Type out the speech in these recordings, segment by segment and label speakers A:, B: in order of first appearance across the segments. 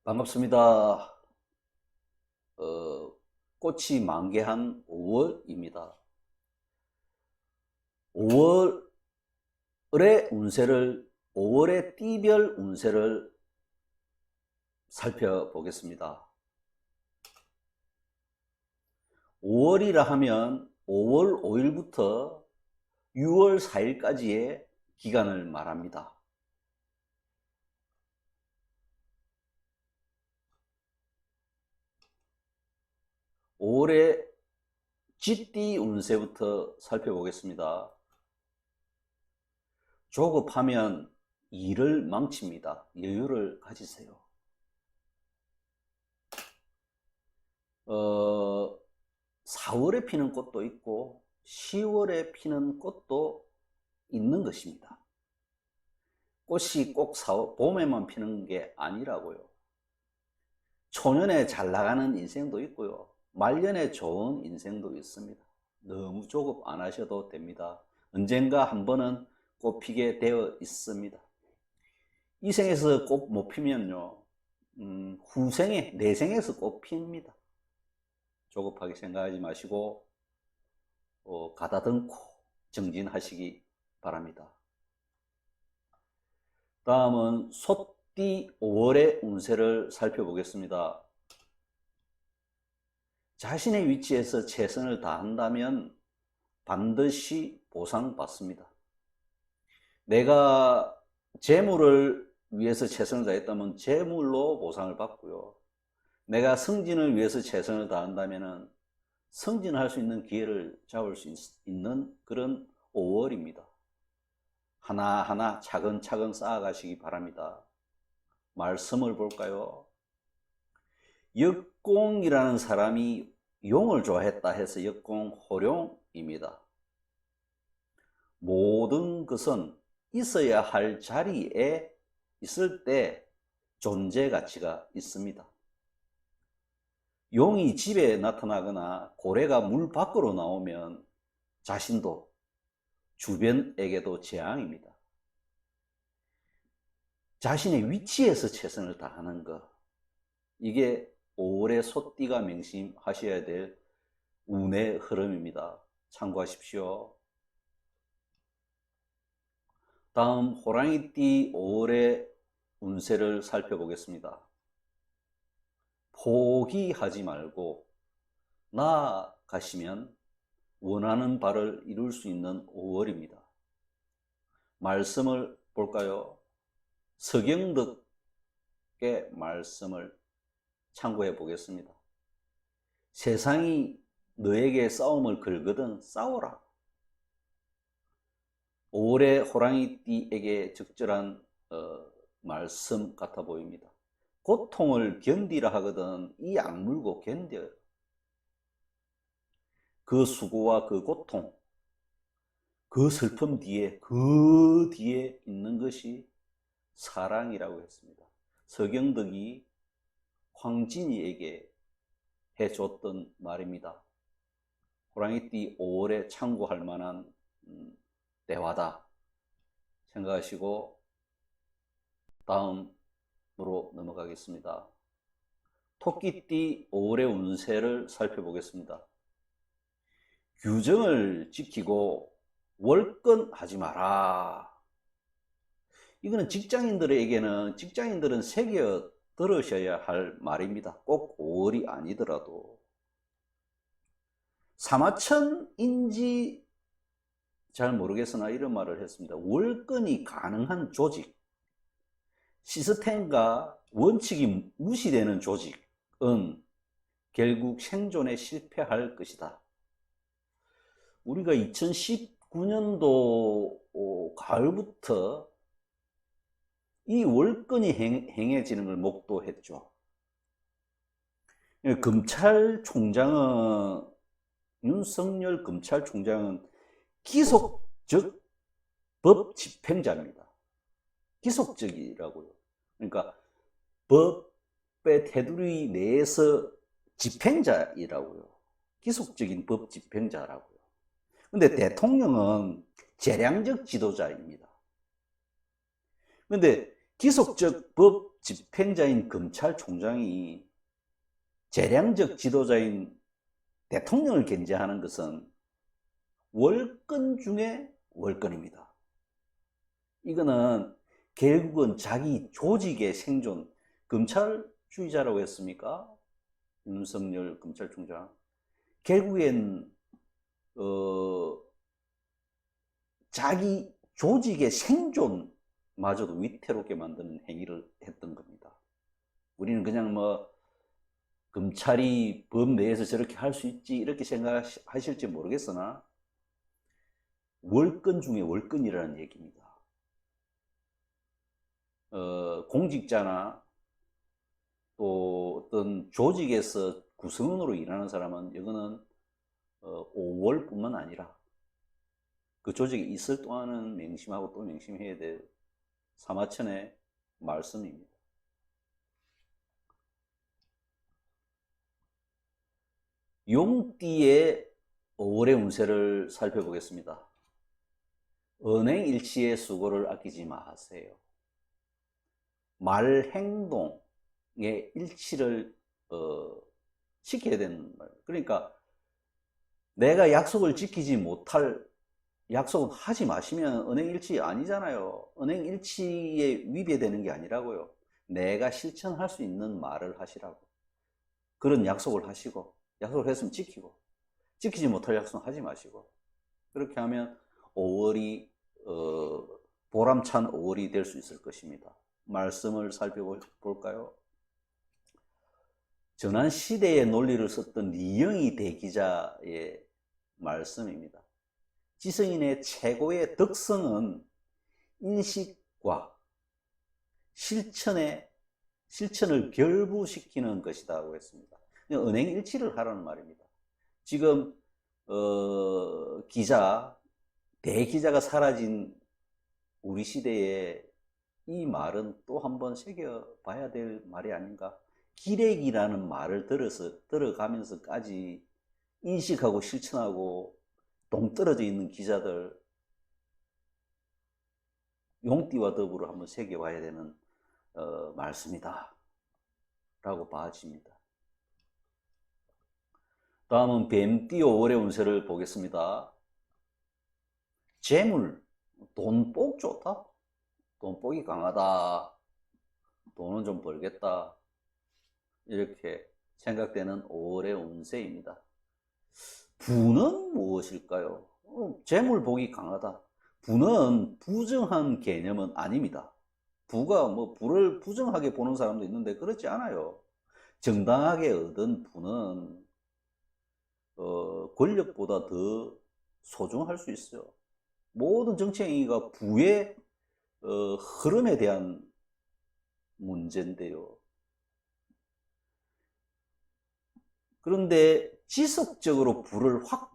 A: 반갑습니다. 꽃이 만개한 5월입니다. 5월의 5월의 띠별 운세를 살펴보겠습니다. 5월이라 하면 5월 5일부터 6월 4일까지의 기간을 말합니다. 5월의 쥐띠 운세부터 살펴보겠습니다. 조급하면 일을 망칩니다. 여유를 가지세요. 4월에 피는 꽃도 있고 10월에 피는 꽃도 있는 것입니다. 꽃이 꼭 봄에만 피는 게 아니라고요. 초년에 잘 나가는 인생도 있고요. 말년에 좋은 인생도 있습니다. 너무 조급 안 하셔도 됩니다. 언젠가 한 번은 꽃 피게 되어 있습니다. 이 생에서 꽃 못 피면요, 후생에, 내생에서 꽃 핍니다. 조급하게 생각하지 마시고 가다듬고 정진하시기 바랍니다. 다음은 소띠 5월의 운세를 살펴보겠습니다. 자신의 위치에서 최선을 다한다면 반드시 보상받습니다. 내가 재물을 위해서 최선을 다했다면 재물로 보상을 받고요. 내가 승진을 위해서 최선을 다한다면 승진할 수 있는 기회를 잡을 수 있는 그런 5월입니다. 하나하나 차근차근 쌓아가시기 바랍니다. 말씀을 볼까요? 역공이라는 사람이 용을 좋아했다 해서 역공호룡입니다. 모든 것은 있어야 할 자리에 있을 때 존재 가치가 있습니다. 용이 집에 나타나거나 고래가 물 밖으로 나오면 자신도 주변에게도 재앙입니다. 자신의 위치에서 최선을 다하는 것, 이게 5월의 소띠가 명심하셔야 될 운의 흐름입니다. 참고하십시오. 다음 호랑이띠 5월의 운세를 살펴보겠습니다. 포기하지 말고 나아가시면 원하는 바를 이룰 수 있는 5월입니다. 말씀을 볼까요? 서경덕의 말씀을 참고해 보겠습니다. 세상이 너에게 싸움을 걸거든 싸워라. 5월의 호랑이띠에게 적절한 말씀 같아 보입니다. 고통을 견디라 하거든 이 악물고 견뎌요. 그 수고와 그 고통, 그 슬픔 뒤에, 그 뒤에 있는 것이 사랑이라고 했습니다. 서경덕이 황진이에게 해줬던 말입니다. 호랑이띠 5월에 참고할 만한 대화다 생각하시고 다음으로 넘어가겠습니다. 토끼띠 5월의 운세를 살펴보겠습니다. 규정을 지키고 월권하지 마라. 이거는 직장인들은 새겨 들으셔야 할 말입니다. 꼭 5월이 아니더라도. 사마천인지 잘 모르겠으나 이런 말을 했습니다. 월권이 가능한 조직, 시스템과 원칙이 무시되는 조직은 결국 생존에 실패할 것이다. 우리가 2019년도 가을부터 이 월권이 행해지는 걸 목도했죠. 윤석열 검찰총장은 기속적 법 집행자입니다. 기속적이라고요. 그러니까 법의 테두리 내에서 집행자이라고요. 기속적인 법 집행자라고요. 근데 대통령은 재량적 지도자입니다. 근데 기속적 법 집행자인 검찰총장이 재량적 지도자인 대통령을 견제하는 것은 월권 중에 월권입니다. 이거는 결국은 자기 조직의 생존, 검찰주의자라고 했습니까? 윤석열 검찰총장. 결국엔 자기 조직의 생존마저도 위태롭게 만드는 행위를 했던 겁니다. 우리는 그냥 뭐 검찰이 법 내에서 저렇게 할 수 있지 이렇게 생각하실지 모르겠으나 월권 중에 월권이라는 얘기입니다. 공직자나 또 어떤 조직에서 구성원으로 일하는 사람은 이거는 5월뿐만 아니라 그 조직에 있을 동안은 맹심하고 또 맹심해야 될 사마천의 말씀입니다. 용띠의 5월의 운세를 살펴보겠습니다. 은행 일치의 수고를 아끼지 마세요. 말 행동의 일치를 시켜야 되는 말. 그러니까 내가 약속을 지키지 못할 약속은 하지 마시면 은행 일치 아니잖아요. 은행 일치에 위배되는 게 아니라고요. 내가 실천할 수 있는 말을 하시라고. 그런 약속을 하시고 약속을 했으면 지키고 지키지 못할 약속은 하지 마시고 그렇게 하면 5월이 보람찬 5월이 될 수 있을 것입니다. 말씀을 살펴볼까요? 전한 시대의 논리를 썼던 리영희 대기자의 말씀입니다. 지성인의 최고의 덕성은 인식과 실천을 결부시키는 것이라고 했습니다. 은행 일치를 하라는 말입니다. 지금 대기자가 사라진 우리 시대에 이 말은 또 한번 새겨봐야 될 말이 아닌가. 기레기라는 말을 들어가면서까지 인식하고 실천하고 동떨어져 있는 기자들 용띠와 더불어 한번 새겨봐야 되는 말씀이다 라고 봐집니다. 다음은 뱀띠 5월의 운세를 보겠습니다. 재물, 돈복 좋다. 돈복이 강하다. 돈은 좀 벌겠다. 이렇게 생각되는 5월의 운세입니다. 부는 무엇일까요? 재물복이 강하다. 부는 부정한 개념은 아닙니다. 부가 뭐 부를 부정하게 보는 사람도 있는데 그렇지 않아요. 정당하게 얻은 부는 권력보다 더 소중할 수 있어요. 모든 정치행위가 부의 흐름에 대한 문제인데요. 그런데 지속적으로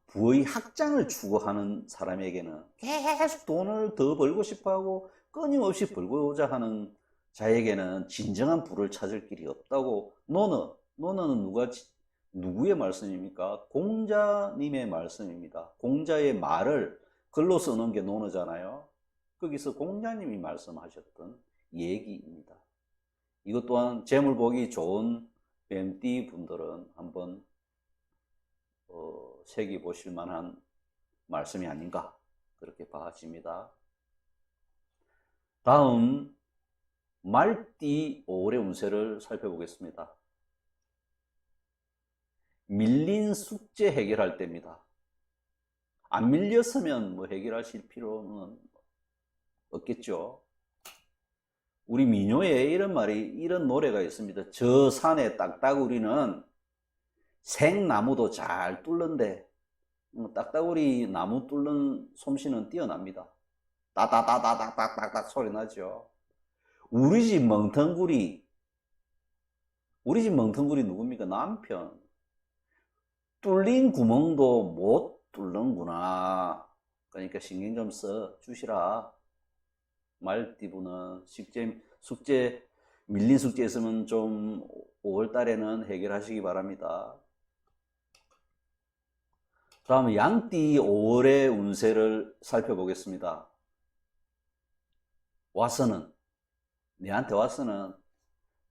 A: 부의 확장을 추구하는 사람에게는 계속 돈을 더 벌고 싶어하고 끊임없이 벌고자 하는 자에게는 진정한 부를 찾을 길이 없다고. 노너는 누구의 말씀입니까? 공자님의 말씀입니다. 공자의 말을 글로 써놓은 게 노너잖아요. 거기서 공자님이 말씀하셨던 얘기입니다. 이것 또한 재물복이 좋은 뱀띠 분들은 한번 새겨보실 만한 말씀이 아닌가 그렇게 봐집니다. 다음 말띠 5월의 운세를 살펴보겠습니다. 밀린 숙제 해결할 때입니다. 안 밀렸으면 뭐 해결하실 필요는 없겠죠. 우리 민요에 이런 노래가 있습니다. 저 산에 딱따구리는 생나무도 잘 뚫는데 딱따구리 나무 뚫는 솜씨는 뛰어납니다. 따다다다닥닥닥 소리 나죠. 우리 집 멍텅구리 누굽니까? 남편. 뚫린 구멍도 못 뚫는구나. 그러니까 신경 좀 써 주시라. 말띠분은 밀린 숙제 있으면 좀 5월달에는 해결하시기 바랍니다. 다음 양띠 5월의 운세를 살펴보겠습니다. 와서는 내한테 와서는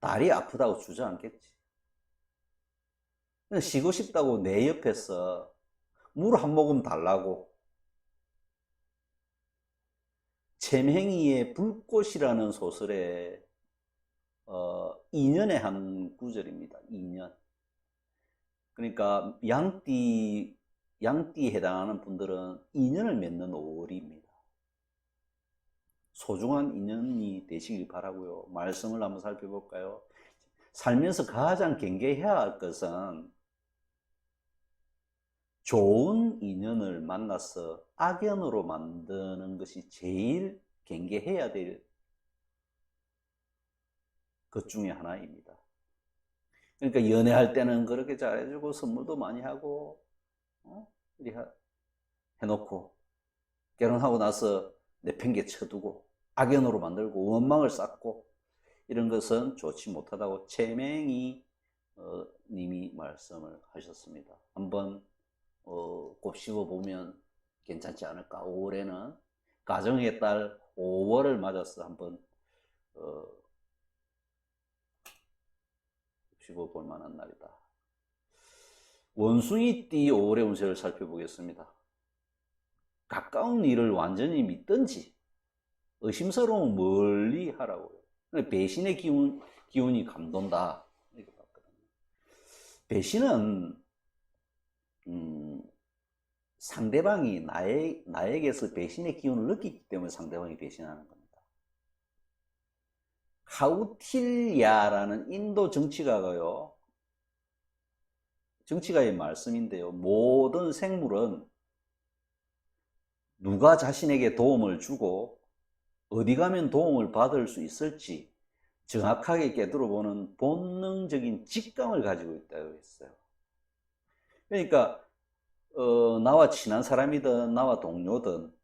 A: 다리 아프다고 주저앉겠지. 쉬고 싶다고 내 옆에서 물 한 모금 달라고. 쳔행이의 불꽃이라는 소설의 2년의 한 구절입니다. 2년. 그러니까 양띠에 해당하는 분들은 2년을 맺는 5월입니다. 소중한 인연이 되시길 바라고요. 말씀을 한번 살펴볼까요? 살면서 가장 경계해야 할 것은 좋은 인연을 만나서 악연으로 만드는 것이 제일 경계해야 될 것 중에 하나입니다. 그러니까 연애할 때는 그렇게 잘해주고 선물도 많이 하고 이렇게 해놓고 결혼하고 나서 내팽개 쳐두고 악연으로 만들고 원망을 쌓고 이런 것은 좋지 못하다고 최맹희 님이 말씀을 하셨습니다. 한번 곱씹어 보면 괜찮지 않을까. 5월에는 가정의 달 5월을 맞아서 한번 곱씹어 볼 만한 날이다. 원숭이띠 5월의 운세를 살펴보겠습니다. 가까운 일을 완전히 믿든지 의심스러운 멀리 하라고요. 배신의 기운이 감돈다. 이렇게 봤거든요. 배신은 상대방이 나에게서 배신의 기운을 느끼기 때문에 상대방이 배신하는 겁니다. 카우틸야라는 인도 정치가가요. 정치가의 말씀인데요. 모든 생물은 누가 자신에게 도움을 주고 어디 가면 도움을 받을 수 있을지 정확하게 꿰뚫어보는 본능적인 직감을 가지고 있다고 했어요. 그러니까 나와 친한 사람이든 나와 동료든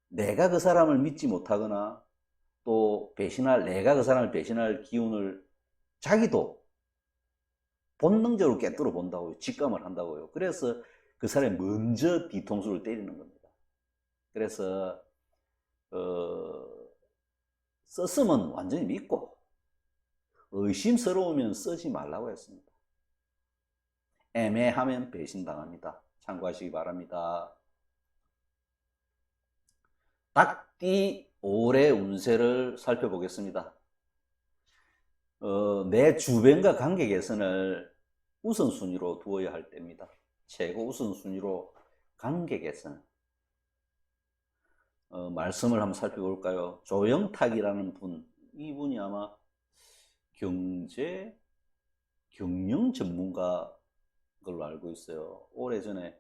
A: 내가 그 사람을 믿지 못하거나 또 내가 그 사람을 배신할 기운을 자기도 본능적으로 꿰뚫어 본다고요. 직감을 한다고요. 그래서 그 사람이 먼저 뒤통수를 때리는 겁니다. 그래서 썼으면 완전히 믿고 의심스러우면 쓰지 말라고 했습니다. 애매하면 배신당합니다. 참고하시기 바랍니다. 닭띠 5월의 운세를 살펴보겠습니다. 내 주변과 관계 개선을 우선순위로 두어야 할 때입니다. 최고 우선순위로 관계 개선. 말씀을 한번 살펴볼까요? 조영탁이라는 분, 이분이 아마 경영 전문가 걸로 알고 있어요. 오래전에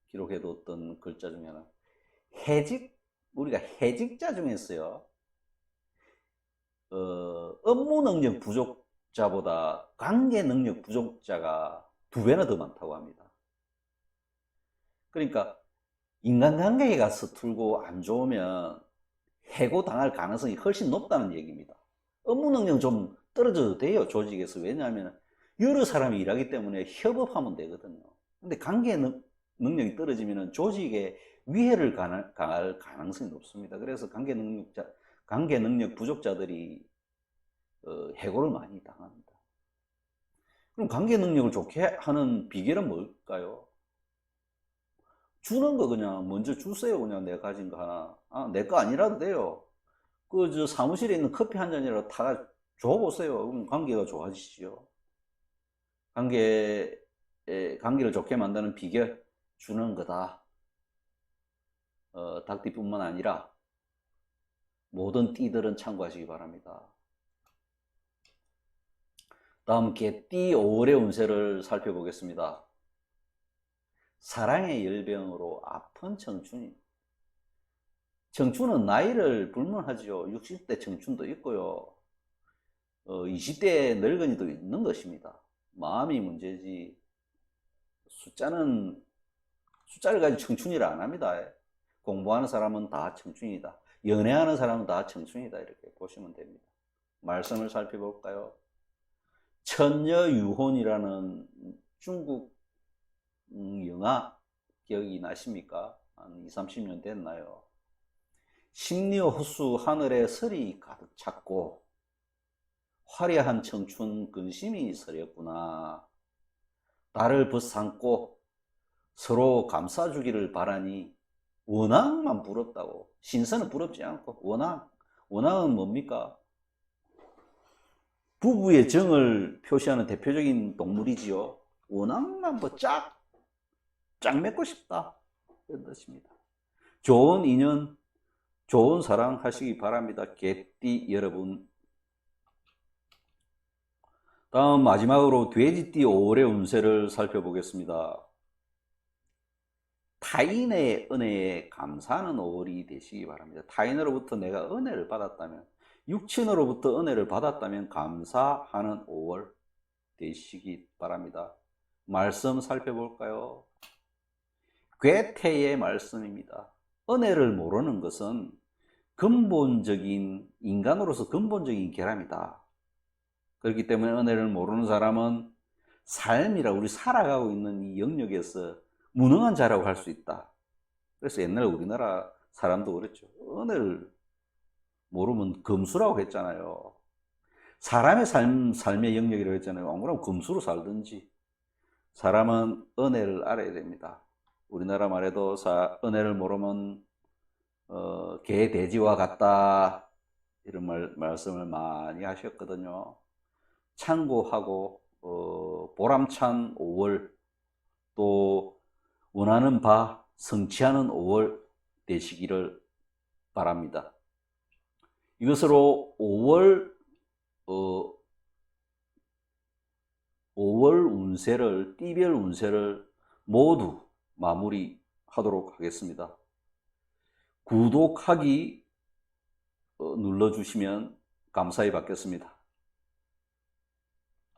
A: 기록해뒀던 글자 중에 하나. 우리가 해직자 중에서요, 업무 능력 부족자보다 관계 능력 부족자가 2배나 더 많다고 합니다. 그러니까 인간관계가 서툴고 안 좋으면 해고당할 가능성이 훨씬 높다는 얘기입니다. 업무 능력 좀 떨어져도 돼요, 조직에서. 왜냐하면 여러 사람이 일하기 때문에 협업하면 되거든요. 근데 관계 능력이 떨어지면 조직에 위해를 가할 가능성이 높습니다. 그래서 관계 능력 부족자들이 해고를 많이 당합니다. 그럼 관계 능력을 좋게 하는 비결은 뭘까요? 주는 거 그냥 먼저 주세요. 그냥 내가 가진 거 하나. 내 거 아니라도 돼요. 저 사무실에 있는 커피 한 잔이라도 다 줘보세요. 그럼 관계가 좋아지시죠. 관계를 좋게 만드는 비결, 주는 거다. 닭띠뿐만 아니라 모든 띠들은 참고하시기 바랍니다. 다음 개띠 5월의 운세를 살펴보겠습니다. 사랑의 열병으로 아픈 청춘이. 청춘은 나이를 불문하죠. 60대 청춘도 있고요. 20대 늙은이도 있는 것입니다. 마음이 문제지. 숫자를 가지고 청춘이라 안 합니다. 공부하는 사람은 다 청춘이다. 연애하는 사람은 다 청춘이다. 이렇게 보시면 됩니다. 말씀을 살펴볼까요? 천녀유혼이라는 중국 영화 기억이 나십니까? 한 20, 30년 됐나요? 심리어 호수 하늘에 설이 가득 찼고 화려한 청춘 근심이 서렸구나. 나를 벗삼고 서로 감싸주기를 바라니 원앙만 부럽다고. 신선은 부럽지 않고 원앙. 원앙은 뭡니까? 부부의 정을 표시하는 대표적인 동물이지요. 원앙만 짝 맺고 싶다. 그런 뜻입니다. 좋은 인연, 좋은 사랑 하시기 바랍니다. 개띠 여러분. 다음 마지막으로 돼지띠 5월의 운세를 살펴보겠습니다. 타인의 은혜에 감사하는 5월이 되시기 바랍니다. 타인으로부터 내가 은혜를 받았다면, 육친으로부터 은혜를 받았다면 감사하는 5월 되시기 바랍니다. 말씀 살펴볼까요? 괴태의 말씀입니다. 은혜를 모르는 것은 인간으로서 근본적인 결함이다. 그렇기 때문에 은혜를 모르는 사람은 삶이라 우리 살아가고 있는 이 영역에서 무능한 자라고 할 수 있다. 그래서 옛날 우리나라 사람도 그랬죠. 은혜를 모르면 금수라고 했잖아요. 사람의 삶의 영역이라고 했잖아요. 안 그러면 금수로 살든지. 사람은 은혜를 알아야 됩니다. 우리나라 말에도 은혜를 모르면 개 돼지와 같다 이런 말씀을 많이 하셨거든요. 참고하고 보람찬 5월 또 원하는 바 성취하는 5월 되시기를 바랍니다. 이것으로 5월 운세를 띠별 운세를 모두 마무리하도록 하겠습니다. 구독하기 눌러주시면 감사히 받겠습니다.